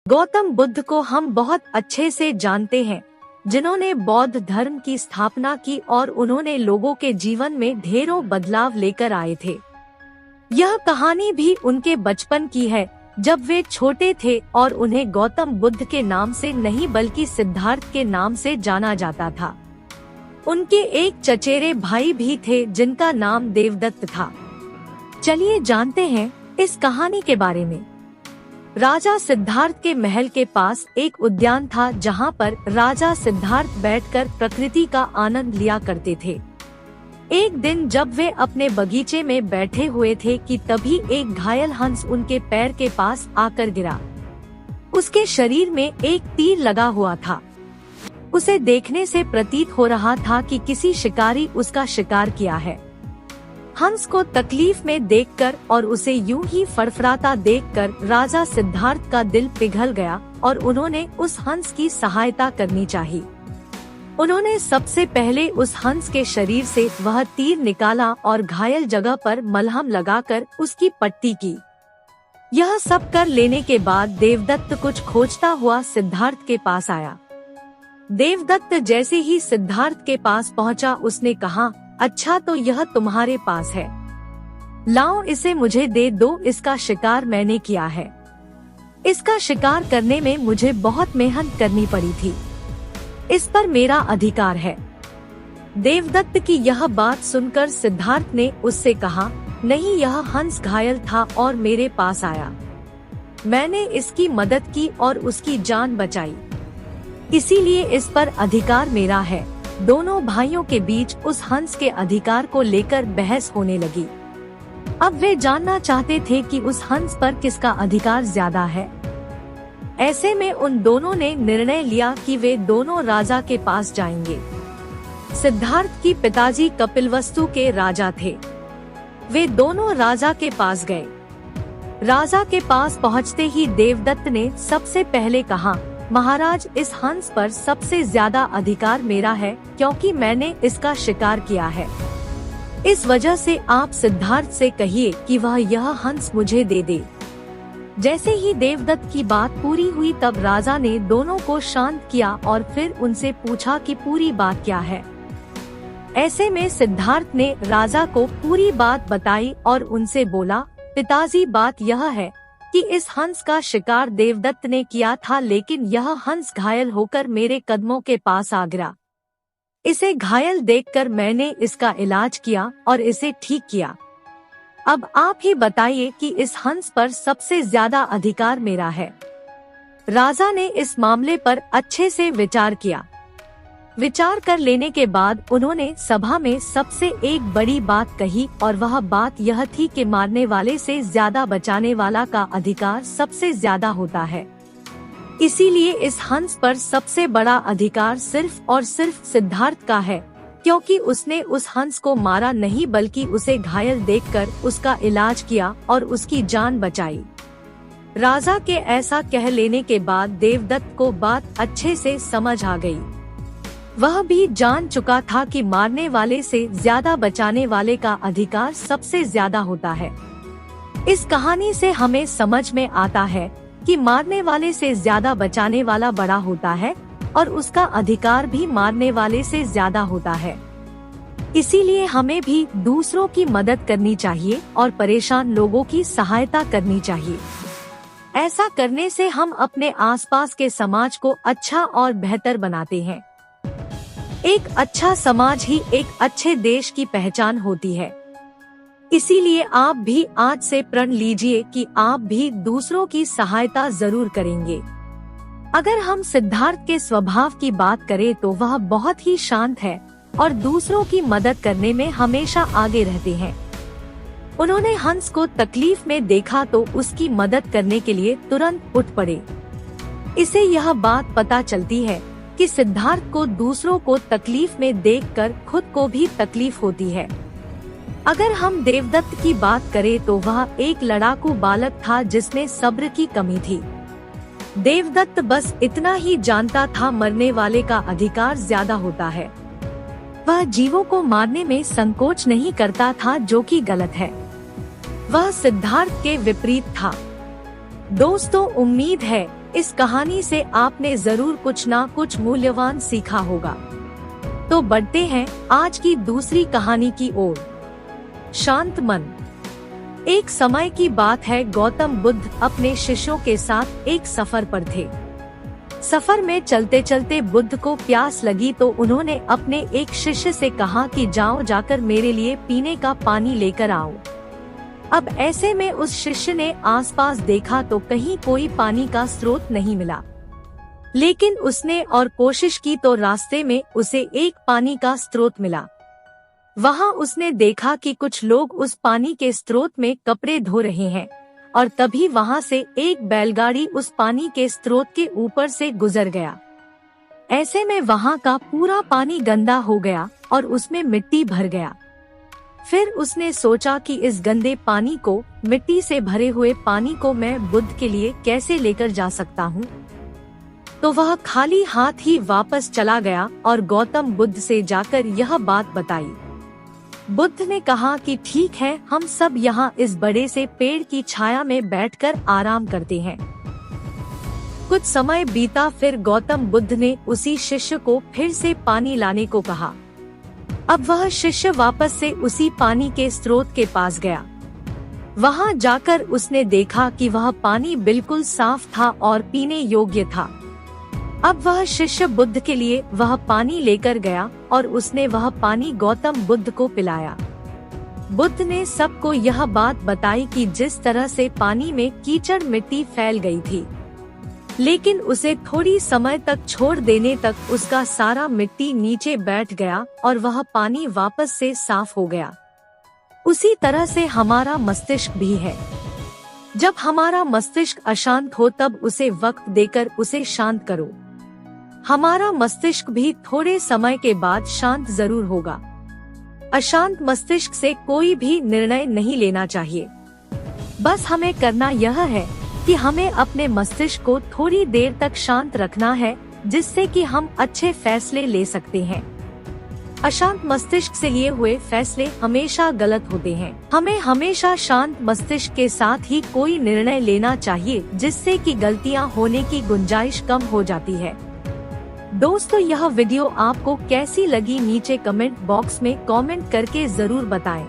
गौतम बुद्ध को हम बहुत अच्छे से जानते हैं, जिन्होंने बौद्ध धर्म की स्थापना की और उन्होंने लोगों के जीवन में ढेरों बदलाव लेकर आए थे। यह कहानी भी उनके बचपन की है, जब वे छोटे थे और उन्हें गौतम बुद्ध के नाम से नहीं बल्कि सिद्धार्थ के नाम से जाना जाता था। उनके एक चचेरे भाई भी थे जिनका नाम देवदत्त था। चलिए जानते हैं इस कहानी के बारे में। राजा सिद्धार्थ के महल के पास एक उद्यान था, जहां पर राजा सिद्धार्थ बैठकर प्रकृति का आनंद लिया करते थे। एक दिन जब वे अपने बगीचे में बैठे हुए थे कि तभी एक घायल हंस उनके पैर के पास आकर गिरा। उसके शरीर में एक तीर लगा हुआ था। उसे देखने से प्रतीत हो रहा था कि किसी शिकारी उसका शिकार किया है। हंस को तकलीफ में देखकर और उसे यूं ही फड़फड़ाता देखकर राजा सिद्धार्थ का दिल पिघल गया और उन्होंने उस हंस की सहायता करनी चाहिए। उन्होंने सबसे पहले उस हंस के शरीर से वह तीर निकाला और घायल जगह पर मलहम लगाकर उसकी पट्टी की। यह सब कर लेने के बाद देवदत्त कुछ खोजता हुआ सिद्धार्थ के पास आया। देवदत्त जैसे ही सिद्धार्थ के पास पहुंचा, उसने कहा, अच्छा तो यह तुम्हारे पास है, लाओ इसे मुझे दे दो, इसका शिकार मैंने किया है। इसका शिकार करने में मुझे बहुत मेहनत करनी पड़ी थी, इस पर मेरा अधिकार है। देवदत्त की यह बात सुनकर सिद्धार्थ ने उससे कहा, नहीं, यह हंस घायल था और मेरे पास आया। मैंने इसकी मदद की और उसकी जान बचाई, इसीलिए इस पर अधिकार मेरा है। दोनों भाइयों के बीच उस हंस के अधिकार को लेकर बहस होने लगी। अब वे जानना चाहते थे कि उस हंस पर किसका अधिकार ज्यादा है। ऐसे में उन दोनों ने निर्णय लिया कि वे दोनों राजा के पास जाएंगे। सिद्धार्थ की पिताजी कपिलवस्तु के राजा थे। वे दोनों राजा के पास गए। राजा के पास पहुंचते ही देवदत्त ने सबसे पहले कहा, महाराज, इस हंस पर सबसे ज्यादा अधिकार मेरा है, क्योंकि मैंने इसका शिकार किया है। इस वजह से आप सिद्धार्थ से कहिए कि वह यह हंस मुझे दे दे। जैसे ही देवदत्त की बात पूरी हुई, तब राजा ने दोनों को शांत किया और फिर उनसे पूछा कि पूरी बात क्या है। ऐसे में सिद्धार्थ ने राजा को पूरी बात बताई और उनसे बोला, पिताजी, बात यह है कि इस हंस का शिकार देवदत्त ने किया था, लेकिन यह हंस घायल होकर मेरे कदमों के पास आ गिरा। इसे घायल देखकर मैंने इसका इलाज किया और इसे ठीक किया। अब आप ही बताइए कि इस हंस पर सबसे ज्यादा अधिकार मेरा है। राजा ने इस मामले पर अच्छे से विचार किया। विचार कर लेने के बाद उन्होंने सभा में सबसे एक बड़ी बात कही, और वह बात यह थी कि मारने वाले से ज्यादा बचाने वाला का अधिकार सबसे ज्यादा होता है। इसीलिए इस हंस पर सबसे बड़ा अधिकार सिर्फ और सिर्फ सिद्धार्थ का है, क्योंकि उसने उस हंस को मारा नहीं बल्कि उसे घायल देखकर उसका इलाज किया और उसकी जान बचाई। राजा के ऐसा कह लेने के बाद देवदत्त को बात अच्छे से समझ आ गई। वह भी जान चुका था कि मारने वाले से ज्यादा बचाने वाले का अधिकार सबसे ज्यादा होता है। इस कहानी से हमें समझ में आता है कि मारने वाले से ज्यादा बचाने वाला बड़ा होता है और उसका अधिकार भी मारने वाले से ज्यादा होता है। इसीलिए हमें भी दूसरों की मदद करनी चाहिए और परेशान लोगों की सहायता करनी चाहिए। ऐसा करने से हम अपने आसपास के समाज को अच्छा और बेहतर बनाते हैं। एक अच्छा समाज ही एक अच्छे देश की पहचान होती है। इसीलिए आप भी आज से प्रण लीजिए कि आप भी दूसरों की सहायता जरूर करेंगे। अगर हम सिद्धार्थ के स्वभाव की बात करें तो वह बहुत ही शांत है और दूसरों की मदद करने में हमेशा आगे रहते हैं। उन्होंने हंस को तकलीफ में देखा तो उसकी मदद करने के लिए तुरंत उठ पड़े। इसे यह बात पता चलती है कि सिद्धार्थ को दूसरों को तकलीफ में देखकर खुद को भी तकलीफ होती है। अगर हम देवदत्त की बात करें तो वह एक लड़ाकू बालक था जिसमें सब्र की कमी थी। देवदत्त बस इतना ही जानता था, मरने वाले का अधिकार ज्यादा होता है। वह जीवों को मारने में संकोच नहीं करता था, जो कि गलत है। वह सिद्धार्थ के विपरीत था। दोस्तों, उम्मीद है इस कहानी से आपने जरूर कुछ ना कुछ मूल्यवान सीखा होगा। तो बढ़ते हैं आज की दूसरी कहानी की ओर। शांत मन। एक समय की बात है, गौतम बुद्ध अपने शिष्यों के साथ एक सफर पर थे। सफर में चलते चलते बुद्ध को प्यास लगी तो उन्होंने अपने एक शिष्य से कहा कि जाओ जाकर मेरे लिए पीने का पानी लेकर आओ। अब ऐसे में उस शिष्य ने आसपास देखा तो कहीं कोई पानी का स्रोत नहीं मिला, लेकिन उसने और कोशिश की तो रास्ते में उसे एक पानी का स्रोत मिला। वहां उसने देखा कि कुछ लोग उस पानी के स्रोत में कपड़े धो रहे हैं और तभी वहां से एक बैलगाड़ी उस पानी के स्रोत के ऊपर से गुजर गया। ऐसे में वहां का पूरा पानी गंदा हो गया और उसमें मिट्टी भर गया। फिर उसने सोचा कि इस गंदे पानी को, मिट्टी से भरे हुए पानी को मैं बुद्ध के लिए कैसे लेकर जा सकता हूँ। तो वह खाली हाथ ही वापस चला गया और गौतम बुद्ध से जाकर यह बात बताई। बुद्ध ने कहा कि ठीक है, हम सब यहाँ इस बड़े से पेड़ की छाया में बैठकर आराम करते हैं। कुछ समय बीता, फिर गौतम बुद्ध ने उसी शिष्य को फिर से पानी लाने को कहा। अब वह शिष्य वापस से उसी पानी के स्रोत के पास गया। वहां जाकर उसने देखा कि वह पानी बिल्कुल साफ था और पीने योग्य था। अब वह शिष्य बुद्ध के लिए वह पानी लेकर गया और उसने वह पानी गौतम बुद्ध को पिलाया। बुद्ध ने सबको यह बात बताई कि जिस तरह से पानी में कीचड़ मिट्टी फैल गई थी, लेकिन उसे थोड़ी समय तक छोड़ देने तक उसका सारा मिट्टी नीचे बैठ गया और वह पानी वापस से साफ हो गया। उसी तरह से हमारा मस्तिष्क भी है। जब हमारा मस्तिष्क अशांत हो तब उसे वक्त देकर उसे शांत करो। हमारा मस्तिष्क भी थोड़े समय के बाद शांत जरूर होगा। अशांत मस्तिष्क से कोई भी निर्णय नहीं लेना चाहिए। बस हमें करना यह है कि हमें अपने मस्तिष्क को थोड़ी देर तक शांत रखना है, जिससे कि हम अच्छे फैसले ले सकते हैं। अशांत मस्तिष्क से लिए हुए फैसले हमेशा गलत होते हैं। हमें हमेशा शांत मस्तिष्क के साथ ही कोई निर्णय लेना चाहिए, जिससे कि गलतियां होने की गुंजाइश कम हो जाती है। दोस्तों, यह वीडियो आपको कैसी लगी नीचे कमेंट बॉक्स में कमेंट करके जरूर बताएं।